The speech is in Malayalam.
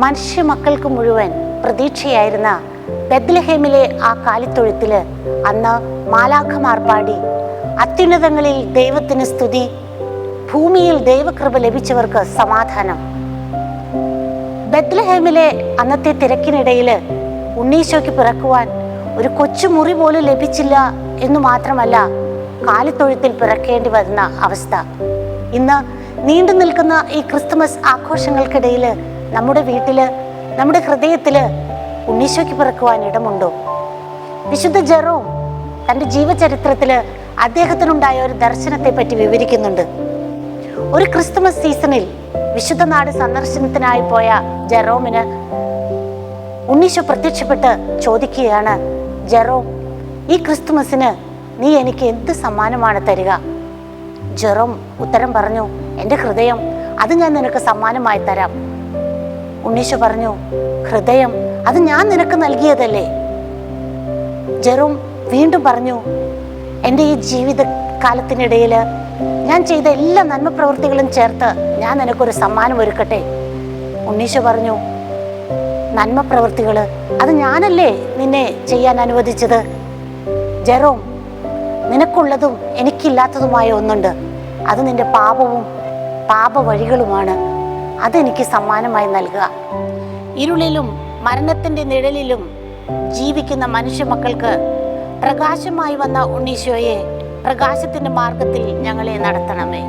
മനുഷ്യ മക്കൾക്ക് മുഴുവൻ പ്രതീക്ഷയായിരുന്ന ബെത്ലഹേമിലെ ആ കാലിത്തൊഴുത്തില് അന്ന് മാലാഖമാർ പാടി, അത്യുന്നതങ്ങളിൽ ദൈവത്തിന് സ്തുതി, ഭൂമിയിൽ ദൈവകൃപ ലഭിച്ചവർക്ക് സമാധാനം. ബെത്ലഹേമിലെ അന്നത്തെ തിരക്കിനിടയില് ഉണ്ണീശോയ്ക്ക് പിറക്കുവാൻ ഒരു കൊച്ചു മുറി പോലും ലഭിച്ചില്ല എന്നു മാത്രമല്ല, കാലിത്തൊഴുത്തിൽ പിറക്കേണ്ടി വരുന്ന അവസ്ഥ. ഇന്ന് നീണ്ടു നിൽക്കുന്ന ഈ ക്രിസ്തുമസ് ആഘോഷങ്ങൾക്കിടയിൽ നമ്മുടെ വീട്ടില്, നമ്മുടെ ഹൃദയത്തില് ഉണ്ണീശോയ്ക്ക് പിറക്കുവാൻ ഇടമുണ്ടോ? വിശുദ്ധ ജെറോം തൻ്റെ ജീവചരിത്രത്തില് അദ്ദേഹത്തിനുണ്ടായ ഒരു ദർശനത്തെ പറ്റി വിവരിക്കുന്നുണ്ട്. ഒരു ക്രിസ്തുമസ് സീസണിൽ വിശുദ്ധ നാട് സന്ദർശനത്തിനായി പോയ ജെറോമിന് ഉണ്ണീശോ പ്രത്യക്ഷപ്പെട്ട് ചോദിക്കുകയാണ്, ജെറോം, ഈ ക്രിസ്തുമസിന് നീ എനിക്ക് എന്ത് സമ്മാനമാണ് തരിക? ജെറോം ഉത്തരം പറഞ്ഞു, എൻ്റെ ഹൃദയം, അത് ഞാൻ നിനക്ക് സമ്മാനമായി തരാം. ഉണ്ണീശോ പറഞ്ഞു, ഹൃദയം അത് ഞാൻ നിനക്ക് നൽകിയതല്ലേ? ജെറോം വീണ്ടും പറഞ്ഞു, എൻ്റെ ഈ ജീവിതകാലത്തിനിടയിൽ ഞാൻ ചെയ്ത എല്ലാ നന്മ പ്രവൃത്തികളും ചേർത്ത് ഞാൻ നിനക്കൊരു സമ്മാനം ഒരുക്കട്ടെ. ഉണ്ണീശോ പറഞ്ഞു, നന്മ പ്രവൃത്തികൾ അത് ഞാനല്ലേ നിന്നെ ചെയ്യാൻ അനുവദിച്ചത്? ജെറോം, നിനക്കുള്ളതും എനിക്കില്ലാത്തതുമായ ഒന്നുണ്ട്. അത് നിന്റെ പാപവും പാപ വഴികളുമാണ്. അതെനിക്ക് സമ്മാനമായി നൽകുക. ഇരുളിലും മരണത്തിൻ്റെ നിഴലിലും ജീവിക്കുന്ന മനുഷ്യ മക്കൾക്ക് പ്രകാശമായി വന്ന ഉണ്ണീശോയെ, പ്രകാശത്തിൻ്റെ മാർഗത്തിൽ ഞങ്ങളെ നടത്തണമേ.